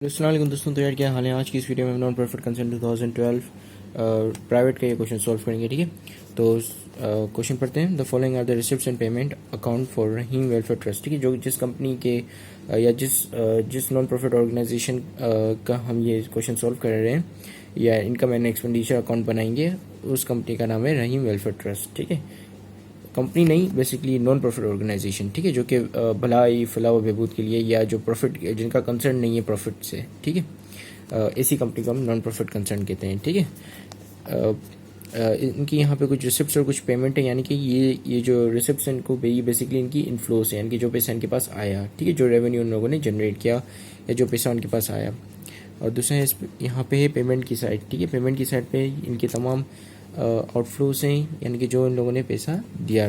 अस्सलाम दोस्तों, तो यार क्या हाल है। आज की इस वीडियो में नॉन प्रॉफिट कंसर्न 2012 प्राइवेट का ये क्वेश्चन सॉल्व करेंगे। ठीक है, तो क्वेश्चन पढ़ते हैं। The following are the receipts and payment account for Rahim welfare trust. ठीक है, जो जिस कंपनी के या जिस नॉन प्रॉफिट ऑर्गेनाइजेशन का हम ये क्वेश्चन सॉल्व कर रहे हैं या इनकम एंड एक्सपेंडिचर अकाउंट बनाएंगे, उस कंपनी का नाम है रहीम वेलफेयर ट्रस्ट। ठीक है, कंपनी नहीं, बेसिकली नॉन प्रॉफिट ऑर्गेनाइजेशन। ठीक है, जो कि भलाई फलाह व बहबूद के लिए या जो प्रॉफिट जिनका कंसर्न नहीं है प्रॉफिट से। ठीक है, ऐसी कंपनी को हम नॉन प्रॉफिट कंसर्न कहते हैं। ठीक है, इनकी यहाँ पे कुछ रिसिप्ट्स और कुछ पेमेंट है, यानी कि ये जो रिसिप्ट्स हैं इनको ये बेसिकली इनकी इनफ्लोस है, यानी कि जो पैसा इनके पास आया। ठीक है, जो रेवेन्यू उन लोगों ने जनरेट किया या जो पैसा उनके पास आया। और दूसरा है यहाँ पे है पेमेंट की साइड। ठीक है, पेमेंट की साइड पे इनके तमाम आउटफ्लोस हैं, यानी कि जो इन लोगों ने पैसा दिया।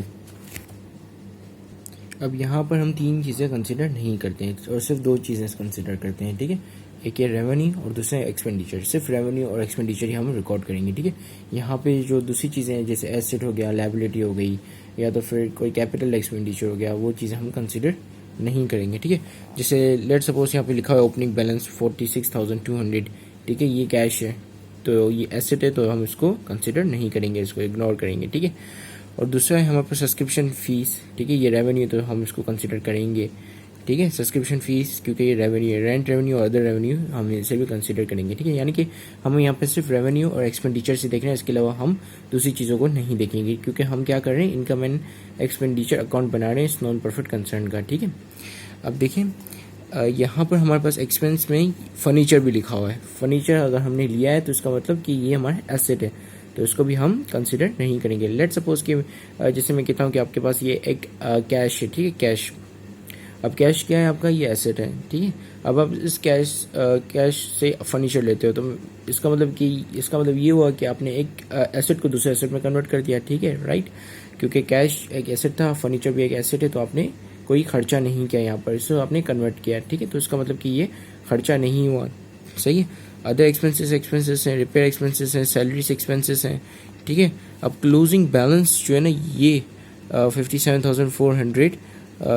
अब यहाँ पर हम तीन चीज़ें कंसिडर नहीं करते हैं और सिर्फ दो चीज़ें कंसिडर करते हैं। ठीक है, एक है रेवेन्यू और दूसरा है एक्सपेंडिचर। सिर्फ रेवेन्यू और एक्सपेंडिचर ही हम रिकॉर्ड करेंगे। ठीक है, यहाँ पे जो दूसरी चीज़ें हैं जैसे एसेट हो गया, लायबिलिटी हो गई, या तो फिर कोई कैपिटल एक्सपेंडिचर हो गया, वो चीज़ें हम कंसिडर नहीं करेंगे। ठीक है, जैसे लेट सपोज यहाँ पे लिखा है ओपनिंग बैलेंस 46,200। ठीक है, ये कैश है तो ये एसेट है, तो हम इसको कंसिडर नहीं करेंगे, इसको इग्नोर करेंगे। ठीक है, और दूसरा है हमारे पास सब्सक्रिप्शन फीस। ठीक है, ये रेवेन्यू तो हम इसको कंसिडर करेंगे। ठीक है, सब्सक्रिप्शन फीस क्योंकि ये रेवेन्यू है। रेंट रेवेन्यू और अदर रेवेन्यू हम इसे भी कंसिडर करेंगे। ठीक है, यानी कि हम यहाँ पे सिर्फ रेवेन्यू और एक्सपेंडिचर से देख रहे हैं, इसके अलावा हम दूसरी चीज़ों को नहीं देखेंगे, क्योंकि हम क्या कर रहे हैं, इनकम एंड एक्सपेंडिचर अकाउंट बना रहे हैं इस नॉन प्रॉफिट कंसर्न का। ठीक है, अब देखें यहाँ पर हमारे पास एक्सपेंस में फर्नीचर भी लिखा हुआ है। फर्नीचर अगर हमने लिया है तो इसका मतलब कि ये हमारा एसेट है, तो इसको भी हम कंसिडर नहीं करेंगे। लेट सपोज कि जैसे मैं कहता हूँ कि आपके पास ये एक कैश है। ठीक है, कैश, अब कैश क्या है आपका, ये एसेट है। ठीक है, अब आप इस कैश से फर्नीचर लेते हो तो इसका मतलब ये हुआ कि आपने एक एसेट को दूसरे एसेट में कन्वर्ट कर दिया। ठीक है, राइट, क्योंकि कैश एक एसेट था, फर्नीचर भी एक एसेट है, तो आपने कोई खर्चा नहीं किया यहाँ पर, इसको आपने कन्वर्ट किया। ठीक है, तो इसका मतलब कि ये खर्चा नहीं हुआ। सही है, अदर एक्सपेंसेस हैं, रिपेयर एक्सपेंसेस हैं, सैलरीज एक्सपेंसेस हैं। ठीक है, अब क्लोजिंग बैलेंस जो है ना, ये 57,400,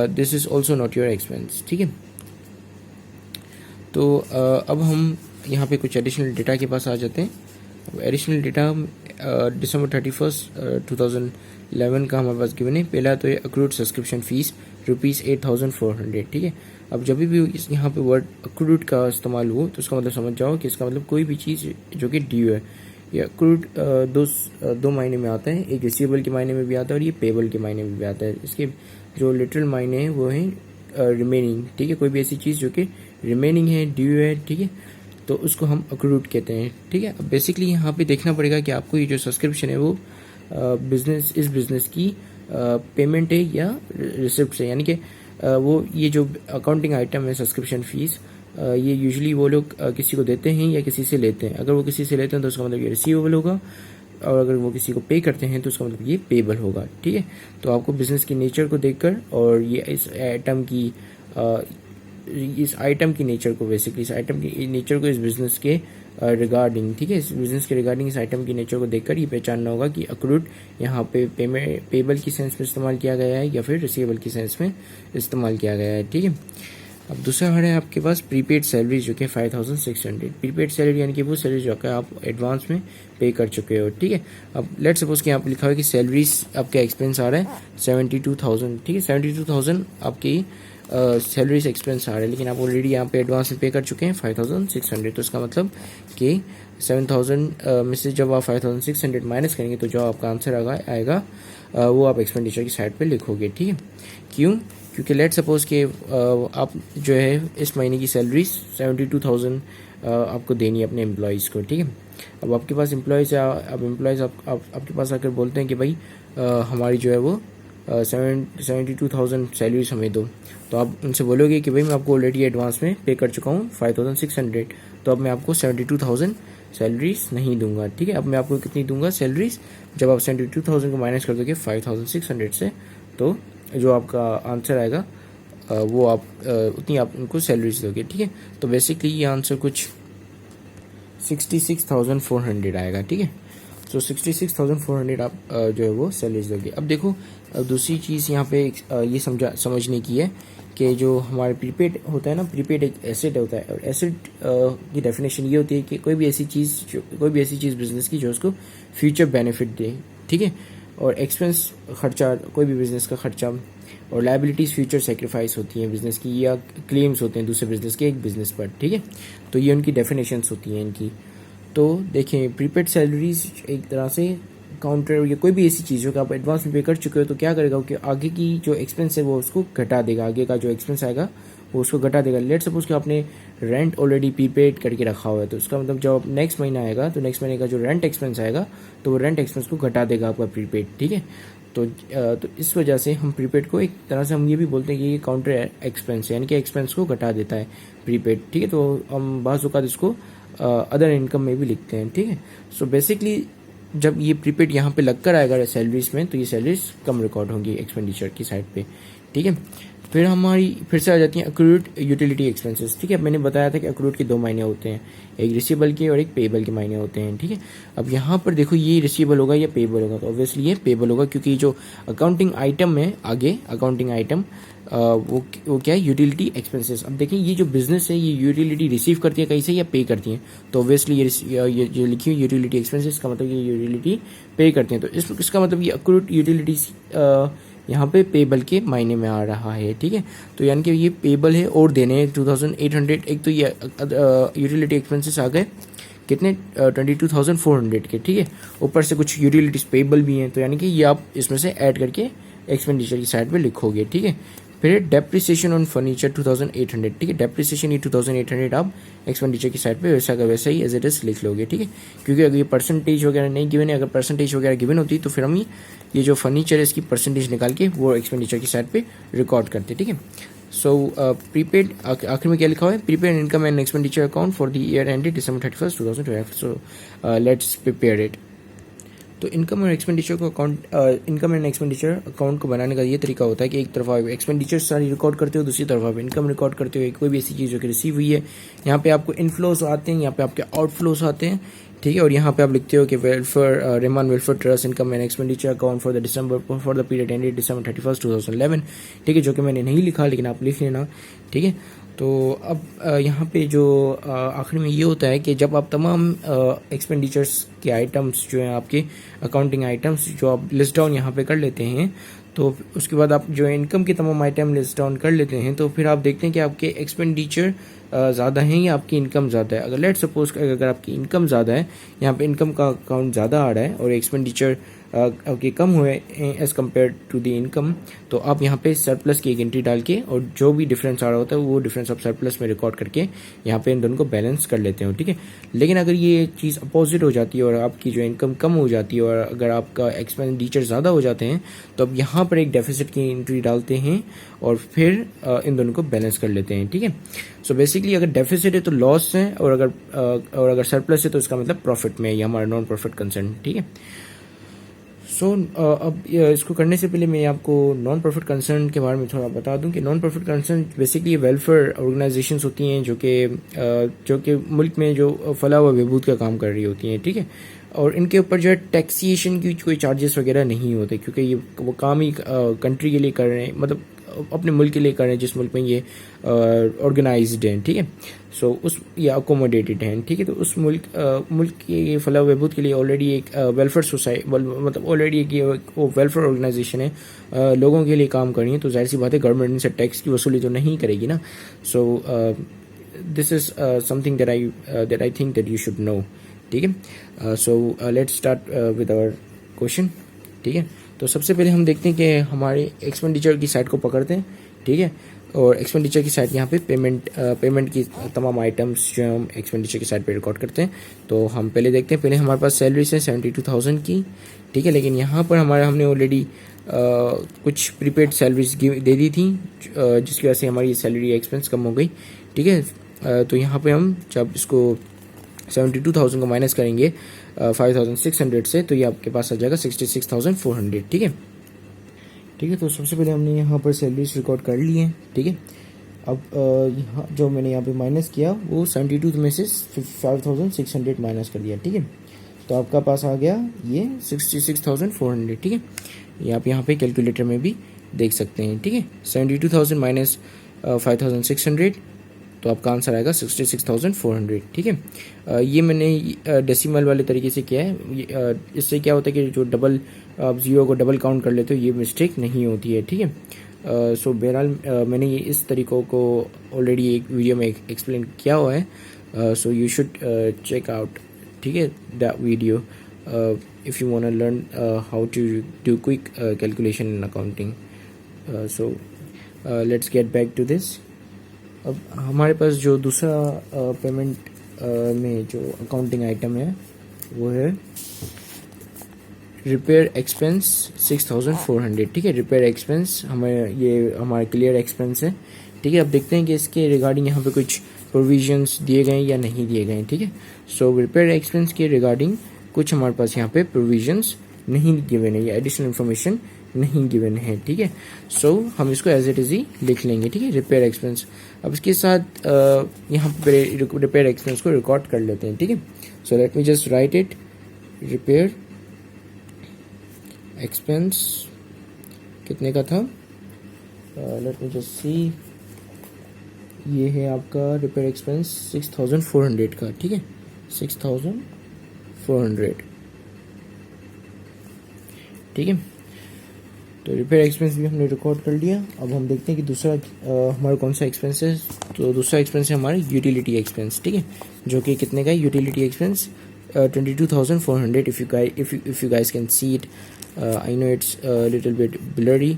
this is also not your expense. ठीक है, तो अब हम यहाँ पे कुछ एडिशनल डेटा के पास आ जाते हैं। एडिशनल डेटा December 31st, 2011 का हमारे पास गिवन है। पहला तो ये अक्रूड सब्सक्रिप्शन फीस ₹8,400। ठीक है, अब जब भी इस यहाँ पे वर्ड अक्रूड का इस्तेमाल हो तो उसका मतलब समझ जाओ कि इसका मतलब कोई भी चीज़ जो कि ड्यू है। ये अक्रूड दो मायने में आता है, एक रिसीवेबल के मायने में भी आता है और ये पेबल के मायने में भी आता है। इसके जो लिटरल मायने हैं वो है रिमेनिंग। ठीक है, कोई भी ऐसी चीज़ जो कि रिमेनिंग है, ड्यू है। ठीक है, तो उसको हम अक्रूड कहते हैं। ठीक है, अब बेसिकली यहाँ पे देखना पड़ेगा कि आपको ये जो सब्सक्रिप्शन है वो इस बिजनेस की पेमेंट है या रिसिप्ट है, यानी कि वो ये जो अकाउंटिंग आइटम है सब्सक्रिप्शन फीस, ये यूजुअली वो लोग किसी को देते हैं या किसी से लेते हैं। अगर वो किसी से लेते हैं तो उसका मतलब ये रिसीवेबल होगा, और अगर वो किसी को पे करते हैं तो उसका मतलब ये पेबल होगा। ठीक है, तो आपको बिजनेस की नेचर को देखकर और ये इस आइटम की नेचर को, बेसिकली इस आइटम की नेचर को इस बिजनेस के रिगार्डिंग, ठीक है, इस बिजनेस के रिगार्डिंग इस आइटम की नेचर को देखकर ये पहचानना होगा कि अक्रूड यहाँ पे पेबल की सेंस में इस्तेमाल किया गया है या फिर रिसीवेबल की सेंस में इस्तेमाल किया गया है। ठीक है, अब दूसरा है आपके पास प्रीपेड सैलरी जो कि 5,600। प्रीपेड सैलरी यानी कि वो सैलरी जो है आप एडवांस में पे कर चुके हो। ठीक है, अब लेट सपोज कि यहाँ पे लिखा हुआ है कि सैलरीज आपका एक्सपेंस आ रहा है 72,000। ठीक है, 72,000 आपकी सैलरीज एक्सपेंस आ रहा है, लेकिन आप ऑलरेडी यहाँ पे एडवांस में पे कर चुके हैं 5,600। तो इसका मतलब कि 7,000 में से जब आप 5,600 माइनस करेंगे तो जो आपका आंसर आएगा वो आप एक्सपेंडिचर की साइड पे लिखोगे। ठीक है, क्यों, क्योंकि लेट सपोज कि आप जो है इस महीने की सैलरी 72,000 आपको देनी है अपने एम्प्लॉयज़ को। ठीक है, अब आपके पास एम्प्लॉयज़ है, अब एम्प्लॉयज़ आपके पास आकर बोलते हैं कि भाई हमारी जो है वो 72,000 सैलरीज हमें दो, तो आप उनसे बोलोगे कि भाई मैं आपको ऑलरेडी एडवांस में पे कर चुका हूँ 5,600, तो अब मैं आपको 72,000 सैलरीज नहीं दूंगा। ठीक है, अब मैं आपको कितनी दूंगा सैलरीज, जब आप 72,000 को माइनस कर दोगे 5,600 से, तो जो आपका आंसर आएगा वो आप उतनी आप उनको सैलरीज दोगे। ठीक है, तो बेसिकली ये आंसर कुछ 66,400 आएगा। ठीक है, तो 66,400 आप जो है वो सैलरीज दोगे। अब देखो दूसरी चीज़ यहाँ पे ये समझने की है कि जो हमारे प्रीपेड होता है ना, प्रीपेड एक एसेट होता है, और एसेट की डेफिनेशन ये होती है कि कोई भी ऐसी चीज़ बिजनेस की जो उसको फ्यूचर बेनिफिट दे, ठीक है। और एक्सपेंस खर्चा, कोई भी बिजनेस का खर्चा, और लाइबिलिटीज़ फ्यूचर सेक्रीफाइस होती हैं बिजनेस की, या क्लेम्स होते हैं दूसरे बिजनेस के एक बिजनेस पर, ठीक है। तो ये उनकी डेफिनेशंस होती हैं इनकी। तो देखें, प्रीपेड सैलरीज एक तरह से काउंटर या कोई भी ऐसी चीज़ हो कि आप एडवांस में पे कर चुके हो, तो क्या करेगा कि आगे की जो एक्सपेंस है वो उसको घटा देगा, आगे का जो एक्सपेंस आएगा वो उसको घटा देगा। लेट सपोज कि आपने रेंट ऑलरेडी प्रीपेड करके रखा हुआ है, तो उसका मतलब जब नेक्स्ट महीना आएगा तो नेक्स्ट महीने का जो रेंट एक्सपेंस आएगा तो वो रेंट एक्सपेंस को घटा देगा आपका प्रीपेड, ठीक है। तो इस वजह से हम प्रीपेड को एक तरह से हम ये भी बोलते हैं कि ये काउंटर एक्सपेंस है, यानी कि एक्सपेंस को घटा देता है प्रीपेड, ठीक है। तो हम बाज़ औक़ात इसको अदर इनकम में भी लिखते हैं, ठीक है। सो बेसिकली जब ये प्रीपेड यहाँ पे लगकर आएगा सैलरीज में, तो ये सैलरीज कम रिकॉर्ड होंगी एक्सपेंडिचर की साइड पे, ठीक है। फिर से आ जाती हैं अक्रूड यूटिलिटी एक्सपेंसेस, ठीक है। मैंने बताया था कि अक्रूड के दो मायने होते हैं, एक रिसीवेबल के और एक पेएबल के मायने होते हैं, ठीक है। अब यहाँ पर देखो ये रिसीवेबल होगा या पेएबल होगा, तो ऑब्वियसली ये पेएबल होगा, क्योंकि जो अकाउंटिंग आइटम है आगे, अकाउंटिंग आइटम वो क्या है, यूटिलिटी एक्सपेंसेस। अब देखिए ये जो बिजनेस है ये यूटिलिटी रिसीव करती है कहीं से या पे करती है, तो ऑब्वियसली ये जो लिखी हुई यूटिलिटी एक्सपेंसेस का मतलब ये यूटिलिटी पे करती हैं, तो इसका मतलब ये अक्रूड यूटिलिटीज यहाँ पे पेबल के मायने में आ रहा है, ठीक है। तो यानी कि ये पेबल है और देने हैं 2800, एक तो ये यूटिलिटी एक्सपेंसेस आ गए कितने 22,400 के, ठीक है। ऊपर से कुछ यूटिलिटीज पेबल भी हैं, तो यानी कि ये आप इसमें से ऐड करके एक्सपेंडिचर की साइड पे लिखोगे, ठीक है। फिर डेप्रिसिएशन ऑन फर्नीचर 2800, ठीक है। डेप्रिसिएशन ये 2800 आप एक्सपेंडिचर की साइड पे वैसा का वैसा ही एज इट इज लिख लोगे, ठीक है। क्योंकि अगर ये परसेंटेज वगैरह नहीं गिवन है, अगर परसेंटेज वगैरह गिवन होती तो फिर हम ये जो फर्नीचर है इसकी परसेंटेज निकाल के वो एक्सपेंडिचर की साइड पे रिकॉर्ड करते, ठीक है। सो प्रीपेड आखिर में क्या लिखा हुआ है, prepaid income and expenditure account for the year ended December 31, 2012। So let's prepare it. तो इनकम और एक्सपेंडिचर को इनकम एंड एक्सपेंडिचर अकाउंट को बनाने का ये तरीका होता है कि एक तरफ आप एक्सपेंडिचर सारी रिकॉर्ड करते हो, दूसरी तरफ आप इनकम रिकॉर्ड करते हो, कोई भी ऐसी चीज़ जो कि रिसीव हुई है। यहाँ पे आपको इनफ्लोज आते हैं, यहाँ पे आपके आउटफ्लोज आते हैं, ठीक है। और यहाँ पे आप लिखते हो कि वेलफेयर रेमान welfare trust income and expenditure account for the period ended December 31, 2011, ठीक है, जो कि मैंने नहीं लिखा लेकिन आप लिख लेना, ठीक है। तो अब यहाँ पे जो आखिर में ये होता है कि जब आप तमाम एक्सपेंडिचर्स के आइटम्स जो हैं आपके अकाउंटिंग आइटम्स जो आप लिस्ट डाउन यहाँ पे कर लेते हैं, तो उसके बाद आप जो इनकम के तमाम आइटम लिस्ट डाउन कर लेते हैं, तो फिर आप देखते हैं कि आपके एक्सपेंडिचर ज़्यादा हैं या आपकी इनकम ज़्यादा है। अगर लेट सपोज अगर आपकी इनकम ज़्यादा है, यहाँ पे इनकम का अकाउंट ज़्यादा आ रहा है और एक्सपेंडिचर आपके कम हुए as compare to the income, तो आप यहाँ पे सरप्लस की एक एंट्री डाल के और जो भी डिफरेंस आ रहा होता है वो डिफरेंस आप सरप्लस में रिकॉर्ड करके यहाँ पे इन दोनों को बैलेंस कर लेते हो, ठीक है। लेकिन अगर ये चीज़ अपोजिट हो जाती है और आपकी जो इनकम कम हो जाती है और अगर आपका एक्सपेंडिचर ज़्यादा हो जाते हैं, तो अब यहाँ पर एक डेफिसिट की एंट्री डालते हैं और फिर इन दोनों को बैलेंस कर लेते हैं, ठीक है। सो बेसिकली अगर डेफिसिट है तो लॉस है, और अगर सरप्लस है तो इसका मतलब प्रॉफिट में, ये हमारा नॉन प्रॉफिट कंसर्न, ठीक है। सो अब इसको करने से पहले मैं आपको नॉन प्रॉफिट कंसर्न के बारे में थोड़ा बता दूं कि non profit concern basically welfare organisations होती हैं जो कि मुल्क में जो फलाह व बहबूद का काम कर रही होती हैं, ठीक है। और इनके ऊपर जो है टैक्सेशन की कोई चार्जेस वगैरह नहीं होते, क्योंकि ये वो काम ही कंट्री के लिए कर रहे हैं, मतलब अपने मुल्क के लिए कर रहे हैं जिस मुल्क में ये ऑर्गेनाइज्ड हैं, ठीक है। सो उस ये अकोमोडेटेड हैं, ठीक है। तो उस मुल्क के फलाह बहबूद के लिए ऑलरेडी एक वेलफेयर सोसाइटी, मतलब ऑलरेडी एक वो वेलफेयर ऑर्गेनाइजेशन है, लोगों के लिए काम कर रही है, तो जाहिर सी बात है गवर्नमेंट इनसे टैक्स की वसूली तो नहीं करेगी ना। So this is something that I think that you should know, ठीक है। So let's start with our question, ठीक है। तो सबसे पहले हम देखते हैं कि हमारे एक्सपेंडिचर की साइड को पकड़ते हैं, ठीक है। और एक्सपेंडिचर की साइड यहाँ पे पेमेंट की तमाम आइटम्स जो हम एक्सपेंडिचर की साइड पे रिकॉर्ड करते हैं। तो हम पहले देखते हैं, पहले हमारे पास सैलरीज है 72,000 की, ठीक है। लेकिन यहाँ पर हमने ऑलरेडी कुछ प्रीपेड सैलरीज दे दी थी, जिसकी वजह से हमारी सैलरी एक्सपेंस कम हो गई, ठीक है। तो यहाँ पे हम जब इसको 72,000 को माइनस करेंगे 5,600 से, तो ये आपके पास आ जाएगा 66,400, ठीक है, ठीक है। तो सबसे पहले हमने यहाँ पर सैलरीज रिकॉर्ड कर ली है, ठीक है। अब यहाँ जो मैंने यहाँ पे माइनस किया वो 72 में से 5,600 माइनस कर दिया, ठीक है। तो आपका पास आ गया ये 66,400, ठीक है। ये आप यहाँ पे कैलकुलेटर में भी देख सकते हैं, ठीक है। 72,000 माइनस 5600, तो आपका आंसर आएगा 66,400, ठीक है। ये मैंने डेसिमल वाले तरीके से किया है। इससे क्या होता है कि जो डबल आप जीरो को डबल काउंट कर लेते हो ये मिस्टेक नहीं होती है, ठीक है। सो बहरहाल मैंने ये इस तरीक़ों को ऑलरेडी एक वीडियो में एक्सप्लेन किया हुआ है। So you should check out, ठीक है, that video if you want to learn how to do quick calculation in accounting. So let's get back to this. अब हमारे पास जो दूसरा पेमेंट में जो अकाउंटिंग आइटम है वो है रिपेयर एक्सपेंस 6400, ठीक है। रिपेयर एक्सपेंस हमारे क्लियर एक्सपेंस है, ठीक है। अब देखते हैं कि इसके रिगार्डिंग यहाँ पे कुछ प्रोविजंस दिए गए या नहीं दिए गए, ठीक है। सो रिपेयर एक्सपेंस के रिगार्डिंग कुछ हमारे पास यहाँ पे प्रोविजंस नहीं गिवन है या एडिशनल इन्फॉर्मेशन नहीं गिवन है, ठीक है। सो हम इसको एज इट इज ही लिख लेंगे, ठीक है, रिपेयर एक्सपेंस। अब इसके साथ यहाँ पे रिपेयर एक्सपेंस को रिकॉर्ड कर लेते हैं, ठीक है। So let me just right it, repair expense कितने का था, लेट मी जस्ट सी, ये है आपका रिपेयर एक्सपेंस 6400 का, ठीक है, 6400, ठीक है। तो रिपेयर एक्सपेंस भी हमने रिकॉर्ड कर लिया। अब हम देखते हैं कि दूसरा हमारा कौन सा एक्सपेंस है। तो दूसरा एक्सपेंस है हमारा यूटिलिटी एक्सपेंस, ठीक है, जो कि कितने का है utility expense 22,400। If you guys can see it, I know it's little bit blurry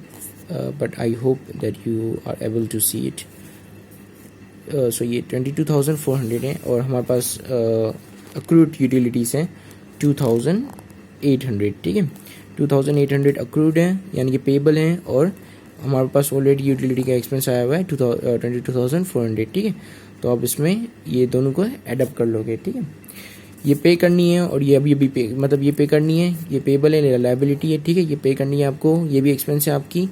but I hope that you are able to see it. So ये 22,400 है और हमारे पास अक्रूड यूटिलिटीज़ हैं 2,800, ठीक है। 2,800 अक्रूड है यानी कि पेबल हैं और हमारे पास ऑलरेडी यूटिलिटी का एक्सपेंस आया हुआ है 22,400, ठीक है। तो आप इसमें ये दोनों को एडअप कर लोगे, ठीक है। ये पे करनी है और ये अभी पे, मतलब ये पे करनी है, ये पेबल है, लायबिलिटी है, ठीक है, ये पे करनी है आपको, ये भी एक्सपेंस है आपकी,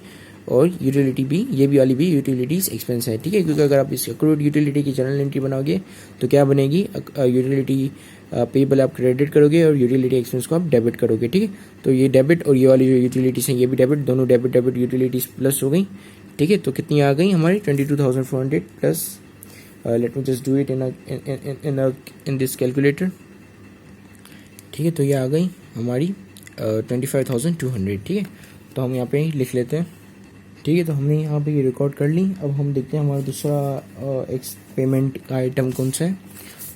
और यूटिलिटी भी, ये भी वाली भी यूटिलिटीज एक्सपेंस है, ठीक है। क्योंकि अगर आप इस अक्रूड यूटिलिटी की जनरल एंट्री बनाओगे तो क्या बनेगी, यूटिलिटी पेबल आप क्रेडिट करोगे और यूटिलिटी एक्सपेंस को आप डेबिट करोगे, ठीक है। तो ये डेबिट और ये वाली जो यूटिलिटीज हैं ये भी डेबिट, दोनों डेबिट यूटिलिटीज प्लस हो गई, ठीक है। तो कितनी आ गई हमारी 22,400 plus, let me just do it in this calculator, ठीक है। तो ये आ गई हमारी 25,200, ठीक है। तो हम यहाँ पे लिख लेते हैं, ठीक है। तो हमने यहाँ पे ये रिकॉर्ड कर ली। अब हम देखते हैं हमारा दूसरा पेमेंट का आइटम कौन सा है।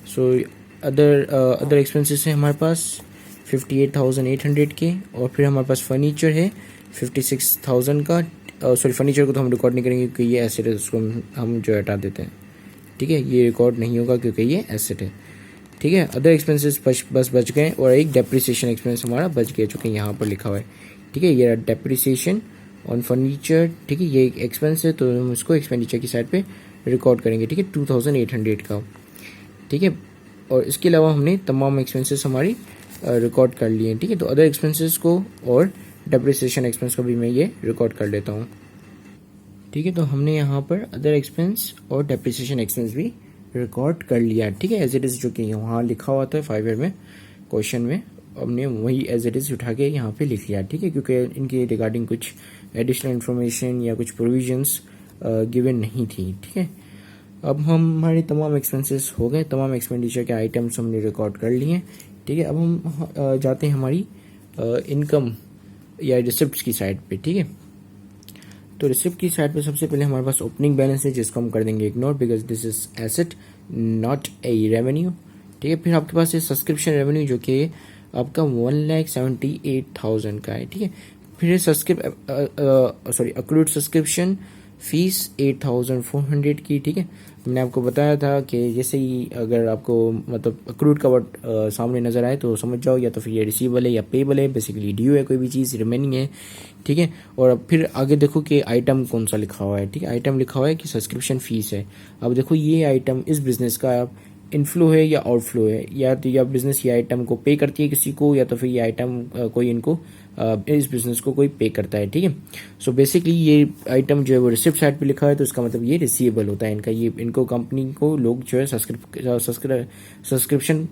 सो अदर एक्सपेंसेस है हमारे पास 58,800 के, और फिर हमारे पास फर्नीचर है 56,000 का। सॉरी, फर्नीचर को तो हम रिकॉर्ड नहीं करेंगे क्योंकि ये एसेट है, उसको हम जो हटा देते हैं, ठीक है। ये रिकॉर्ड नहीं होगा क्योंकि ये एसेट है, ठीक है। अदर एक्सपेंसेस बस बच गए और एक डेप्रिसिएशन एक्सपेंस हमारा बच गया जो कि यहाँ पर लिखा हुआ है, ठीक है। ये डेप्रिसिएशन ऑन फर्नीचर, ठीक है, ये एक एक्सपेंस है तो हम इसको एक्सपेंडिचर की साइड पे रिकॉर्ड करेंगे, ठीक है, 2,800 का, ठीक है। और इसके अलावा हमने तमाम एक्सपेंसेस हमारी रिकॉर्ड कर लिए हैं, ठीक है। तो अदर एक्सपेंसेस को और डेप्रिसिएशन एक्सपेंस को भी मैं ये रिकॉर्ड कर लेता हूँ, ठीक है। तो हमने यहाँ पर अदर एक्सपेंस और डेप्रिसिएशन एक्सपेंस भी रिकॉर्ड कर लिया, ठीक है, एज इट इज़, जो कि वहाँ लिखा हुआ था 5 ईयर में क्वेश्चन में, हमने वही एज इट इज़ उठा के यहाँ पे लिख लिया, ठीक है। क्योंकि इनके रिगार्डिंग कुछ एडिशनल इन्फॉर्मेशन या कुछ प्रोविजंस गिवन नहीं थी, ठीक है। अब हमारे तमाम एक्सपेंसेस हो गए, तमाम एक्सपेंडिचर के आइटम्स हमने रिकॉर्ड कर लिए हैं, ठीक है। अब हम जाते हैं हमारी इनकम या रिसिप्ट की साइड पे, ठीक है। तो रिसिप्ट की साइड पे सबसे पहले हमारे पास ओपनिंग बैलेंस है जिसको हम कर देंगे ignore because this is asset not a revenue, ठीक है। फिर आपके पास है सब्सक्रिप्शन रेवेन्यू जो कि आपका 1,78,000 का है, ठीक है। फिर अक्रूड सब्सक्रिप्शन फीस 8,400 की, ठीक है। मैंने आपको बताया था कि जैसे ही अगर आपको मतलब अक्रूड का वर्ड सामने नजर आए तो समझ जाओ या तो फिर ये रिसीवेबल है या पेबल है, बेसिकली ड्यू है कोई भी चीज़, रिमेनिंग है, ठीक है। और अब फिर आगे देखो कि आइटम कौन सा लिखा हुआ है, ठीक है। आइटम लिखा हुआ है कि सब्सक्रिप्शन फीस है। अब देखो ये आइटम इस बिजनेस का इनफ्लो है या आउटफ्लो है, या तो या बिजनेस ये आइटम को पे करती है किसी को, या तो फिर ये आइटम कोई इनको इस बिजनेस को कोई पे करता है, ठीक है। सो बेसिकली ये आइटम जो है वो रिसिप्ट साइड पे लिखा है, तो इसका मतलब ये रिसीवेबल होता है इनका। ये इनको कंपनी को लोग जो है सब्सक्रिप्शन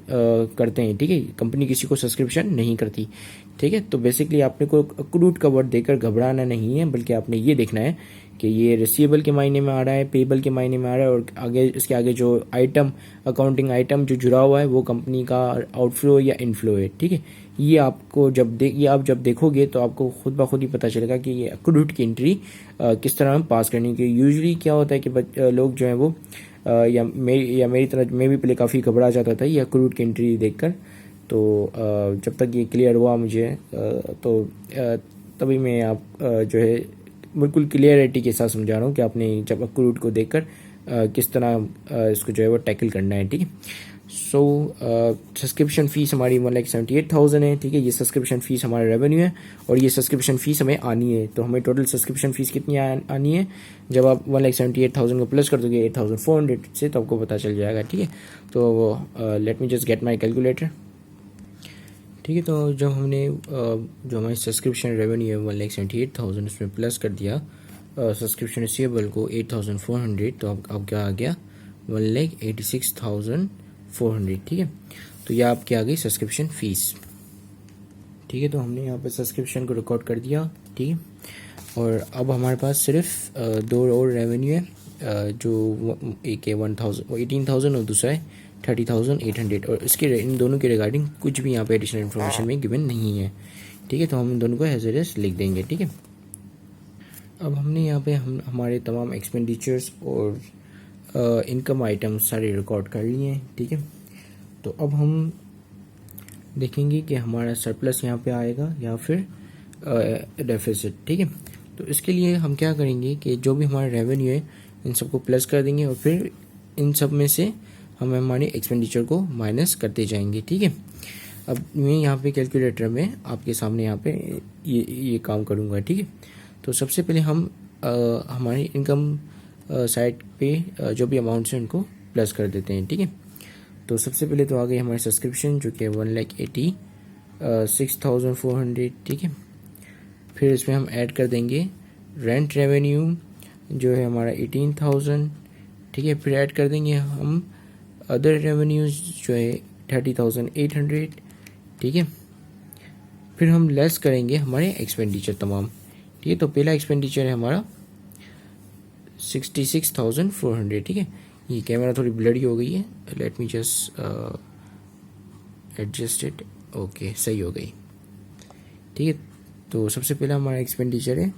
करते हैं, ठीक है। कंपनी किसी को सब्सक्रिप्शन नहीं करती, ठीक है। तो बेसिकली आपने को अक्रूड का वर्ड देकर घबराना नहीं है, बल्कि आपने ये देखना है कि ये रिसीवेबल के मायने में आ रहा है, पेबल के मायने में आ रहा है, और आगे इसके आगे जो आइटम, अकाउंटिंग आइटम जो जुड़ा हुआ है वो कंपनी का आउटफ्लो या इनफ्लो है, ठीक है। ये आपको ये आप जब देखोगे तो आपको खुद ब खुद ही पता चलेगा कि ये अक्रूड की एंट्री किस तरह हम पास करनी है। यूजुअली क्या होता है कि लोग जो है वो या मेरी तरह मैं भी पहले काफ़ी घबरा जाता था ये अक्रूड की एंट्री देखकर। तो जब तक ये क्लियर हुआ मुझे तभी मैं आप जो है बिल्कुल क्लियरिटी के साथ समझा रहा हूँ कि आपने जब अक्रूड को देखकर किस तरह इसको जो है वो टैकल करना है, ठीक है। सो सब्सक्रिप्शन फ़ीस हमारी 1,78,000 है, ठीक है। ये सब्सक्रिप्शन फ़ीस हमारा रेवेन्यू है और ये सब्सक्रिप्शन फ़ीस हमें आनी है। तो हमें टोटल सब्सक्रिप्शन फ़ीस कितनी आनी है, जब आप 1,78,000 को प्लस कर दोगे 8,400 से, तो आपको पता चल जाएगा, ठीक है। तो let me just get my calculator, ठीक है। तो जब हमने जो हमारी सब्सक्रिप्शन रेवेन्यू है 1,78,000 उसमें प्लस कर दिया सब्सक्रिप्शन रिसीवेबल को 8,400, तो अब क्या आ गया 1,86,400, ठीक है। तो यह आपकी आ गई सब्सक्रिप्शन फ़ीस, ठीक है। तो हमने यहाँ पर सब्सक्रिप्शन को रिकॉर्ड कर दिया, ठीक है। और अब हमारे पास सिर्फ दो और रेवेन्यू है, जो एक है 18,000 और दूसरा है 30,800, और इन दोनों के रिगार्डिंग कुछ भी यहाँ पे एडिशनल इन्फॉर्मेशन में गिवन नहीं है, ठीक है। तो हम इन दोनों को एज इट इज लिख देंगे, ठीक है। अब हमने यहाँ पे हमारे तमाम एक्सपेंडिचर्स और इनकम आइटम्स सारे रिकॉर्ड कर लिए हैं, ठीक है। तो अब हम देखेंगे कि हमारा सरप्लस यहाँ पे आएगा या फिर डेफिसिट, ठीक है। तो इसके लिए हम क्या करेंगे कि जो भी हमारा रेवेन्यू है इन सबको प्लस कर देंगे और फिर इन सब में से हम हमारे एक्सपेंडिचर को माइनस करते जाएंगे, ठीक है। अब मैं यहाँ पे कैलकुलेटर में आपके सामने यहाँ पे ये काम करूँगा, ठीक है। तो सबसे पहले हम हमारी इनकम साइड पे जो भी अमाउंट्स हैं उनको प्लस कर देते हैं, ठीक है। तो सबसे पहले तो आ गई हमारी सब्सक्रिप्शन जो कि 1,86,400, ठीक है। फिर इसमें हम ऐड कर देंगे रेंट रेवेन्यू जो है हमारा 18,000, ठीक है। फिर ऐड कर देंगे हम अदर रेवेन्यूज जो है 30,800, ठीक है। फिर हम लेस करेंगे हमारे एक्सपेंडिचर तमाम, ठीक है। तो पहला एक्सपेंडिचर है हमारा 66,400, ठीक है। ये कैमरा थोड़ी ब्लरी हो गई है, let me just adjust it, okay सही हो गई, ठीक है। तो सबसे पहला हमारा एक्सपेंडिचर है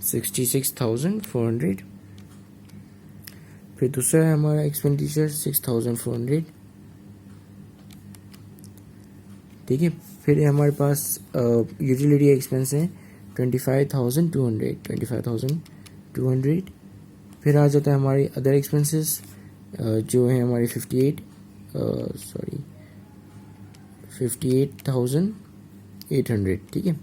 66,400, फिर दूसरा है हमारा एक्सपेंडिचर 6,400, ठीक है। फिर हमारे पास यूटिलिटी एक्सपेंस है 25,200, फिर आ जाता है हमारी अदर एक्सपेंसेस जो है हमारी 58,800, ठीक है।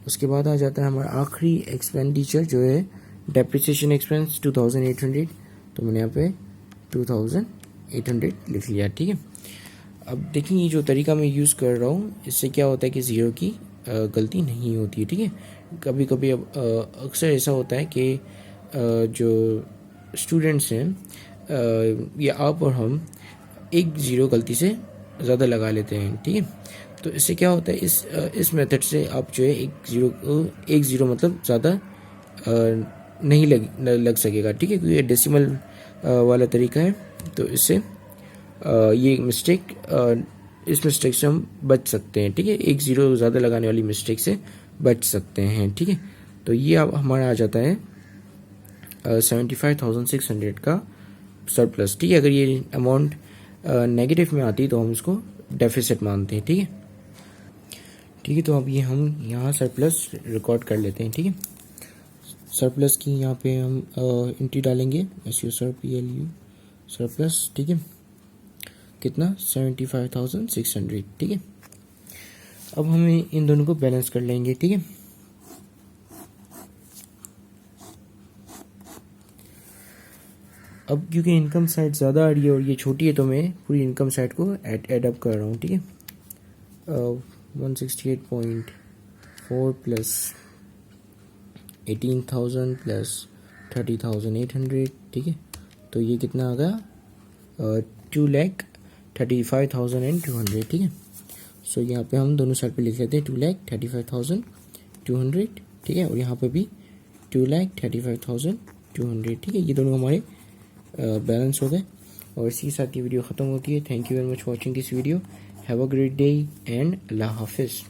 उसके बाद आ जाता है हमारा आखिरी एक्सपेंडिचर जो है डेप्रिसिएशन एक्सपेंस 2,800, तो मैंने यहाँ पे 2,800 लिख लिया, ठीक है। अब देखिए ये जो तरीका मैं यूज़ कर रहा हूँ इससे क्या होता है कि ज़ीरो की गलती नहीं होती है, ठीक है। कभी कभी अब अक्सर ऐसा होता है कि जो स्टूडेंट्स हैं या आप और हम एक ज़ीरो गलती से ज़्यादा लगा लेते हैं, ठीक है। तो इससे क्या होता है इस मेथड से आप जो है एक ज़ीरो मतलब ज़्यादा नहीं लग सकेगा, ठीक है, क्योंकि ये डेसिमल वाला तरीका है। तो इससे ये इस मिस्टेक से हम बच सकते हैं, ठीक है। एक ज़ीरो ज़्यादा लगाने वाली मिस्टेक से बच सकते हैं, ठीक है। तो ये अब हमारा आ जाता है 75,600 का सरप्लस, ठीक है। अगर ये अमाउंट नेगेटिव में आती तो हम इसको डेफिसिट मानते हैं, ठीक है। ठीक है, तो अब ये हम यहाँ सरप्लस रिकॉर्ड कर लेते हैं, ठीक है। सरप्लस की यहाँ पे हम एंट्री डालेंगे SURPLU सरप्लस, ठीक है। कितना 75,600, ठीक है। अब हमें इन दोनों को बैलेंस कर लेंगे, ठीक है। अब क्योंकि इनकम साइड ज़्यादा आ रही है और ये छोटी है तो मैं पूरी इनकम साइड को एड अप कर रहा हूँ, ठीक है। 168.5 4 प्लस 18,000 प्लस 30,800, ठीक है। तो ये कितना आ गया 2,35,200, ठीक है। सो यहाँ पे हम दोनों साइड पे लिख लेते हैं 2,35,200, ठीक है। और यहाँ पे भी 2,35,200, ठीक है। ये दोनों हमारे बैलेंस हो गए और इसी के साथ ये वीडियो ख़त्म होती है। Thank you very much for watching this video. Have a great day and अल्लाह हाफिज़।